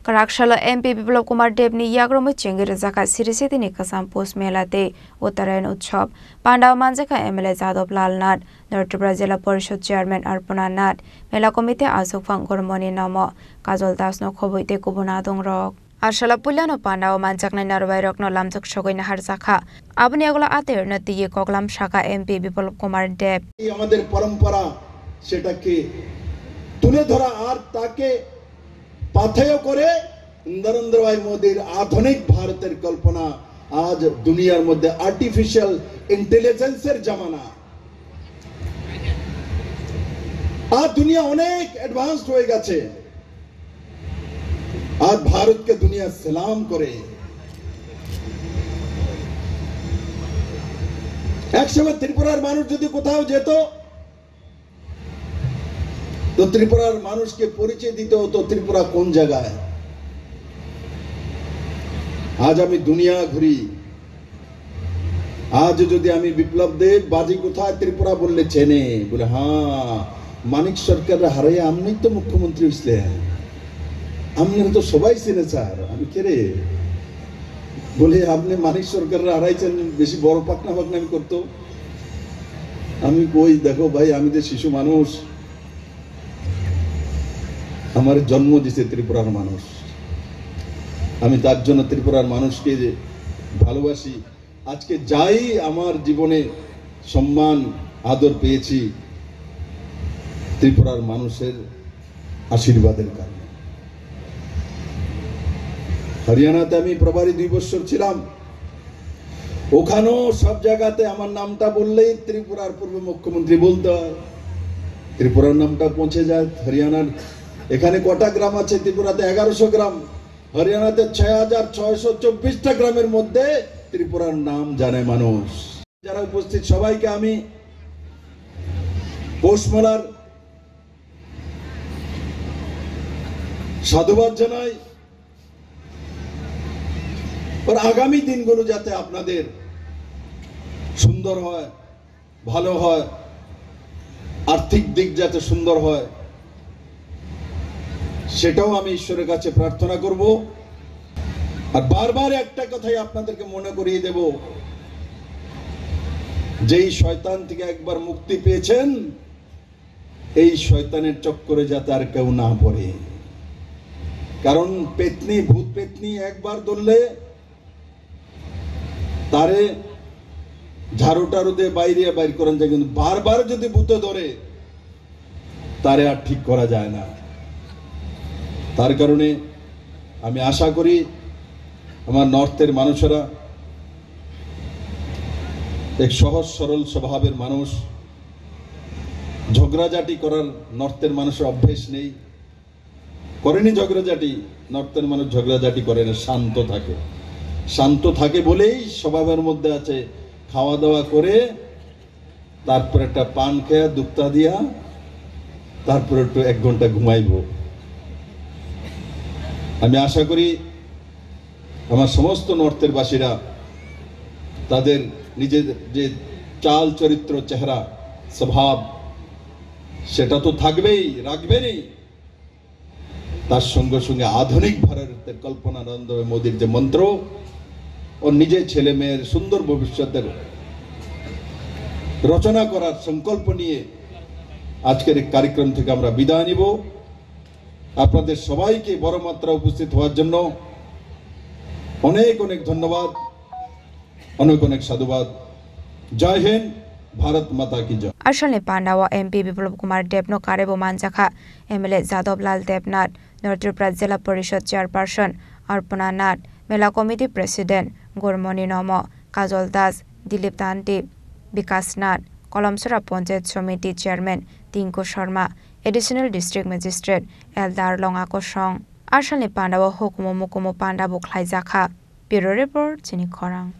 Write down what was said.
Karakshalo MP Biplop Kumar Deb ni Yagromo Chingir Zaka Sirisiti ni Kasam Post Melate Uttarayan Utshab Pandav Manjaka MLA Zadov Lal Nath Nortripura Jila Parishad Chairman Arpana Nath Mela Komite Asukphang Gormoni Namo Kajol Das no Khoboite Kubunadong Rok Arshala Pulyano Pandav Manjakna Narwairok no Lamjak Shogoina Harzakha Abni Agula Ater Nati Koklam Shaka MP Biplop Kumar Deb আমাদের পরম্পরা সেটাকে তুলে ধরা আর তাকে পাথেয় করে নরেন্দ্র ভাই মোদির আধুনিক ভারতের কল্পনা আজ দুনিয়ার মধ্যে আর্টিফিশিয়াল ইন্টেলিজেন্সের জামানা আজ দুনিয়া অনেক অ্যাডভান্সড হয়ে গেছে আজ ভারতকে দুনিয়া সালাম করে একসময় ত্রিপুরার মানুষ যদি কোথাও যেত তো ত্রিপুরার মানুষকে পরিচয় দিতে হতো ত্রিপুরা কোন জায়গায় আজ আমি দুনিয়া ঘুরি আজ যদি আমি বিপ্লব দেব বাজি কোথায় ত্রিপুরা বললে চেনে বলে হ্যাঁ মানিক সরকার হারিয়ে আপনি তো মুখ্যমন্ত্রী হইছিলেন আপনি তো সবাই চেনে স্যার আমি কে রে বলে আপনি মানিক সরকার হারাইছেন বেশি বড় পাকনামি করতো আমি কই দেখো ভাই আমি যে শিশু মানুষ আমার জন্ম দিয়েছে ত্রিপুরার মানুষ আমি তার জন্য ত্রিপুরার মানুষকে যে ভালোবাসি আজকে যাই আমার জীবনে সম্মান আদর পেয়েছি ত্রিপুরার মানুষের আশীর্বাদের কারণে হরিয়ানাতে আমি প্রভারী 2 বছর ছিলাম ওখানেও সব জায়গাতে আমার নামটা বললেই ত্রিপুরার পূর্ব মুখ্যমন্ত্রী বলতে হয় ত্রিপুরার নামটা পৌঁছে যায় হরিয়ানার এখানে কটা গ্রাম আছে ত্রিপুরাতে 1100 গ্রাম হরিয়ানাতে 6624টা গ্রামের মধ্যে ত্রিপুরার নাম জানে মানুষ যারা উপস্থিত সবাইকে আমি পৌষমেলার সাধুবাদ জানাই আর আগামী দিনগুলো যাতে আপনাদের সুন্দর হয় ভালো হয় আর্থিক দিক যাতে সুন্দর হয় সেটাও আমি ঈশ্বরের কাছে প্রার্থনা করব আর বারবার একটা কথাই আপনাদেরকে মনে করিয়ে দেব যেই শয়তান থেকে একবার মুক্তি পেয়েছেন এই শয়তানের চক্করে যাতে আর কেউ না পড়ে কারণ পেতনি ভূত পেতনি একবার ধরলে তারে ঝাড়ুটারু দিয়ে বাইর করেন যায় কিন্তু বারবার যদি ভূতে ধরে তারে আর ঠিক করা যায় না তার কারণে আমি আশা করি আমার নর্থের মানুষেরা এক সহজ সরল স্বভাবের মানুষ ঝগড়াঝাটি করার নর্থের মানুষের অভ্যেস নেই করেনি ঝগড়াঝাটি নর্থের মানুষ ঝগড়াঝাটি করে না শান্ত থাকে বলেই স্বভাবের মধ্যে আছে খাওয়া দাওয়া করে তারপর একটা পান খেয়া দুপ্তা দিয়া তারপর একটু 1 ঘন্টা ঘুমাইবো আমি আশা করি আমার সমস্ত নর্থের বাসীরা তাদের নিজেদের যে চাল চরিত্র চেহারা স্বভাব সেটা তো থাকবেই রাখবেনই তার সঙ্গে সঙ্গে আধুনিক ভারতের কল্পনা নরেন্দ্র মোদির যে মন্ত্র ও নিজের ছেলে মেয়ের সুন্দর ভবিষ্যতের রচনা করার সংকল্প নিয়ে আজকের এই কার্যক্রম থেকে আমরা বিদায় নিব আপনাদের সবাইকে বড় মাত্রা উপস্থিত হওয়ার জন্য অনেক অনেক ধন্যবাদ অনেক সাধুবাদ জয় হিন্দ भारत माता की जय Arshalni Pandawa MP Biplop Kumar Deb no Karebo Manjakha MLA Zadov Lal Debnath Nortripura Jila Parishad Chairperson Arpana Nath Mela Committee President Gormoni Nomo Kajol Das Dilip Tanti Vikas Nath Kolomsora Panchayat Committee Chairman Tinku Sharma Additional District Magistrate Eldar Longako Song Arshalni Pandawa Hukumu Mukumu Pandabu Khlai Jakha Bureau Report Chini Khorang